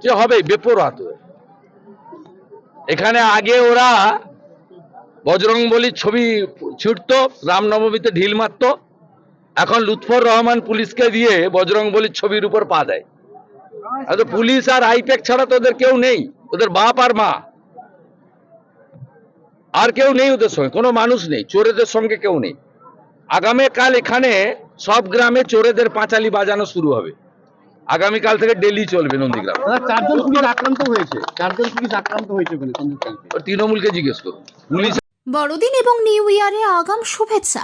যে হবে বেপরোয়া। এখানে আগে ওরা বজরংবলীর ছবি ছিঁড়তো, রামনবমীতে ঢিল মারতো, এখন লুৎফর রহমান পুলিশকে দিয়ে বজরংবলীর ছবির উপর পা দেয়। পুলিশ আর আইপ্যাক ছাড়া তো ওদের কেউ নেই, ওদের বাপ আর মা, আর কেউ নেই ওদের সঙ্গে, কোনো মানুষ নেই, চোরেদের সঙ্গে কেউ নেই। আগামীকাল এখানে সব গ্রামে চোরেদের পাঁচালি বাজানো শুরু হবে, আগামীকাল থেকে ডেলি চলবে নন্দীগ্রাম। 4 জন পুলিশ আক্রান্ত হয়েছে, 4 জন পুলিশ আক্রান্ত হয়েছে বলে তৃণমূলকে জিজ্ঞেস করুন। পুলিশ বড়দিন এবং নিউ ইয়ারে আগাম শুভেচ্ছা।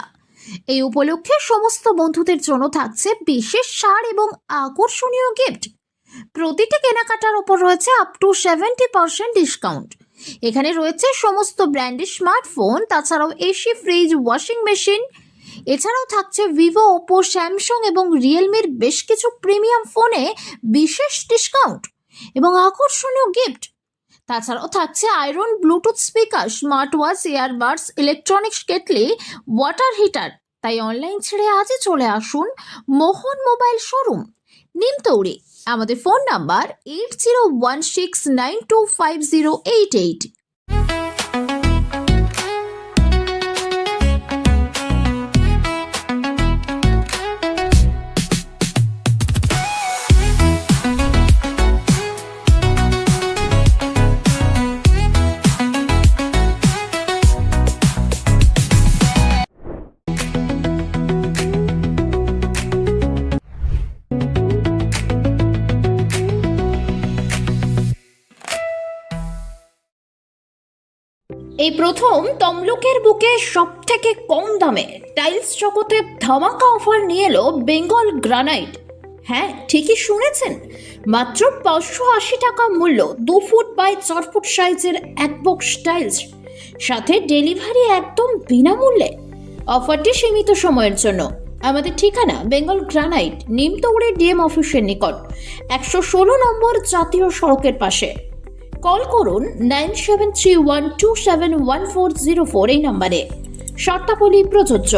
এই উপলক্ষে সমস্ত বন্ধুদের জন্য থাকছে বিশেষ ছাড় এবং আকর্ষণীয় গিফট। প্রতিটি কেনাকাটার ওপর রয়েছে আপ টু 70% ডিসকাউন্ট। এখানে রয়েছে সমস্ত ব্র্যান্ডের স্মার্টফোন, তাছাড়াও এসি, ফ্রিজ, ওয়াশিং মেশিন। এছাড়াও থাকছে ভিভো, ওপো, স্যামসাং এবং রিয়েলমির বেশ কিছু প্রিমিয়াম ফোনে বিশেষ ডিসকাউন্ট এবং আকর্ষণীয় গিফট। তাছাড়াও থাকছে iron, Bluetooth speaker, smart watch, earbuds, electronics kettle, water heater. তাই অনলাইন ছেড়ে আজই চলে আসুন মোহন মোবাইল শোরুম, নিমতৌড়ি। আমাদের ফোন নাম্বার 8016925088। এই প্রথম তমলুকের বুকে সব থেকে কম দামে টাইলস জগতে ধামাকা অফার নিয়ে এলো বেঙ্গল গ্রানাইট। হ্যাঁ, ঠিকই শুনেছেন, মাত্র 580 টাকা মূল্য 2 ফুট বাই 4 ফুট সাইজের এক বক্স টাইলস, সাথে ডেলিভারি একদম বিনামূল্যে। অফারটি সীমিত সময়ের জন্য। আমাদের ঠিকানা বেঙ্গল গ্রানাইট, নিমতৌড়ি ডিএম অফিসের নিকট, 116 নম্বর জাতীয় সড়কের পাশে। কল করুন 9731271404 এই নম্বরে। শর্তাবলী প্রযোজ্য।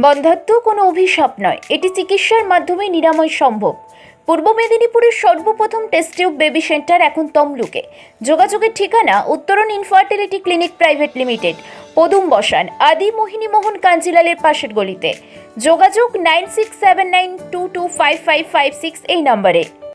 বন্ধ্যাত্ব কোনো অভিশাপ নয়, এটি চিকিৎসার মাধ্যমে নিরাময় সম্ভব। পূর্ব মেদিনীপুরের সর্বপ্রথম টেস্ট টিউব বেবি সেন্টার এখন তমলুকে। যোগাযোগের ঠিকানা উত্তরণ ইনফার্টিলিটি ক্লিনিক প্রাইভেট লিমিটেড, পদুম বসান, আদি মোহিনী মোহন কাঞ্জিলালের পাশের গলিতে। যোগাযোগ 9679225556 এই নম্বরে।